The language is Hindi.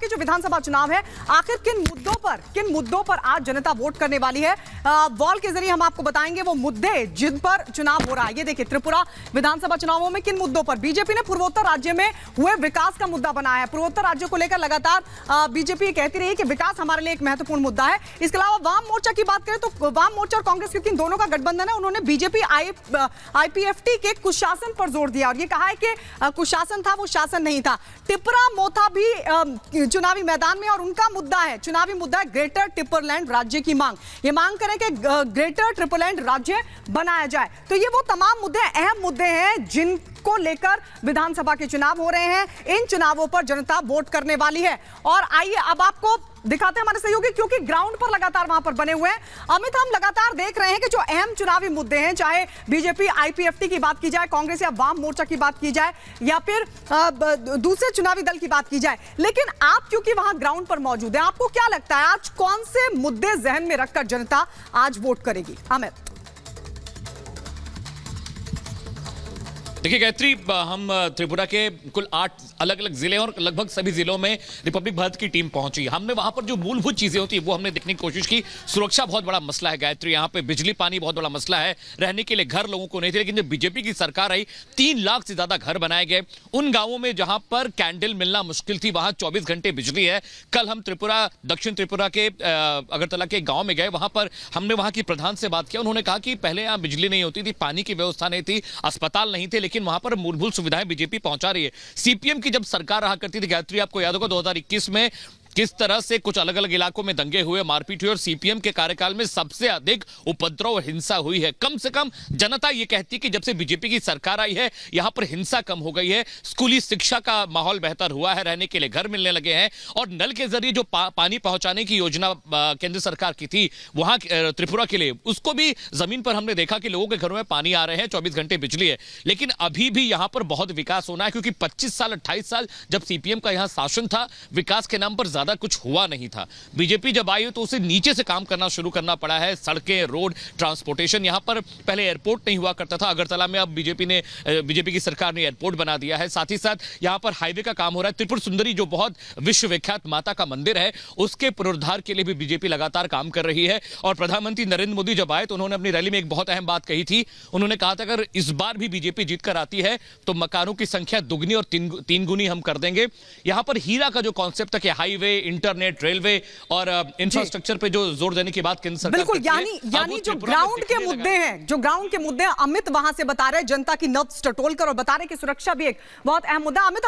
के जो विधानसभा चुनाव है, आखिर किन मुद्दों पर आज जनता वोट करने वाली है, वॉल के जरिए हम आपको बताएंगे वो मुद्दे जिन पर चुनाव हो रहा है। ये देखिए, त्रिपुरा विधानसभा चुनावों में किन मुद्दों पर बीजेपी ने पूर्वोत्तर राज्य में हुए विकास का मुद्दा बनाया है। पूर्वोत्तर राज्यों को लेकर लगातार बीजेपी कहती रही कि विकास हमारे लिए एक महत्वपूर्ण मुद्दा है। इसके अलावा वाम मोर्चा की बात करें तो वाम मोर्चा और कांग्रेस, क्योंकि इन दोनों का गठबंधन है, उन्होंने बीजेपी आईपीएफटी के कुशासन पर जोर दिया और ये कहा है कि कुशासन था, वो शासन नहीं था। टिपरा मोथा भी चुनावी मैदान में और उनका मुद्दा है, चुनावी मुद्दा है ग्रेटर टिपरलैंड राज्य की मांग। ये मांग करें कि ग्रेटर टिपरलैंड राज्य बनाया जाए। तो ये वो तमाम मुद्दे, अहम मुद्दे हैं जिनको लेकर विधानसभा के चुनाव हो रहे हैं। इन चुनावों पर जनता वोट करने वाली है। और आइए अब आपको दिखाते हैं हमारे सहयोगी, क्योंकि ग्राउंड पर लगातार वहां पर बने हुए हैं। अमित, हम लगातार देख रहे हैं कि जो अहम चुनावी मुद्दे हैं, चाहे बीजेपी आईपीएफटी की बात की जाए, कांग्रेस या वाम मोर्चा की बात की जाए, या फिर दूसरे चुनावी दल की बात की जाए, लेकिन आप क्योंकि वहां ग्राउंड पर मौजूद हैं, आपको क्या लगता है आज कौन से मुद्दे जहन में रखकर जनता आज वोट करेगी? अमित। देखिए गायत्री, हम त्रिपुरा के कुल 8 अलग अलग जिले और लगभग सभी जिलों में रिपब्लिक भारत की टीम पहुंची। हमने वहां पर जो मूलभूत चीजें होती है वो हमने देखने की कोशिश की। सुरक्षा बहुत बड़ा मसला है गायत्री, यहाँ पे बिजली पानी बहुत बड़ा मसला है, रहने के लिए घर लोगों को नहीं थे। लेकिन जब बीजेपी की सरकार आई, 3 लाख से ज्यादा घर बनाए गए। उन गांवों में जहां पर कैंडल मिलना मुश्किल थी, वहां 24 घंटे बिजली है। कल हम त्रिपुरा, दक्षिण त्रिपुरा के अगरतला के गाँव में गए, वहां पर हमने वहां की प्रधान से बात किया। उन्होंने कहा कि पहले यहाँ बिजली नहीं होती थी, पानी की व्यवस्था नहीं थी, अस्पताल नहीं थे, लेकिन वहां पर मूलभूत सुविधाएं बीजेपी पहुंचा रही है। सीपीएम की जब सरकार रहा करती थी गायत्री, आपको याद होगा 2021 में किस तरह से कुछ अलग अलग इलाकों में दंगे हुए, मारपीट हुई, और सीपीएम के कार्यकाल में सबसे अधिक उपद्रव और हिंसा हुई है। कम से कम जनता यह कहती कि जब से बीजेपी की सरकार आई है यहां पर हिंसा कम हो गई है, स्कूली शिक्षा का माहौल बेहतर हुआ है, रहने के लिए घर मिलने लगे हैं। और नल के जरिए जो पानी पहुंचाने की योजना केंद्र सरकार की थी वहां त्रिपुरा के लिए, उसको भी जमीन पर हमने देखा कि लोगों के घरों में पानी आ रहे हैं, 24 घंटे बिजली है। लेकिन अभी भी यहां पर बहुत विकास होना है, क्योंकि 25 साल 28 साल जब सीपीएम का यहां शासन था, विकास के नाम पर ज्यादा कुछ हुआ नहीं था। बीजेपी जब आई तो उसे नीचे से काम करना शुरू करना पड़ा है। सड़कें, रोड, ट्रांसपोर्टेशन, यहां पर पहले एयरपोर्ट नहीं हुआ करता था अगरतला में, अब बीजेपी की सरकार ने एयरपोर्ट बना दिया है। साथ ही साथ यहां पर हाईवे का काम हो रहा है। त्रिपुर सुंदरी जो बहुत विश्वविख्यात माता का मंदिर है, उसके पुनरुद्धार के लिए भी बीजेपी लगातार काम कर रही है। और प्रधानमंत्री नरेंद्र मोदी जब आए तो उन्होंने अपनी रैली में एक बहुत अहम बात कही थी। उन्होंने कहा था अगर इस बार भी बीजेपी जीतकर आती है तो मकानों की संख्या दुगनी और तीन गुनी हम कर देंगे। यहां पर हीरा का जो कॉन्सेप्ट है कि हाईवे, इंटरनेट, रेलवे और इंफ्रास्ट्रक्चर पे जो जोर देने की बात केंद्र सरकार बिल्कुल, यानी जो ग्राउंड के मुद्दे हैं, अमित वहां से बता रहे, जनता की नब्ज टटोल कर, और बता रहे कि सुरक्षा भी एक बहुत अहम मुद्दा। अमित,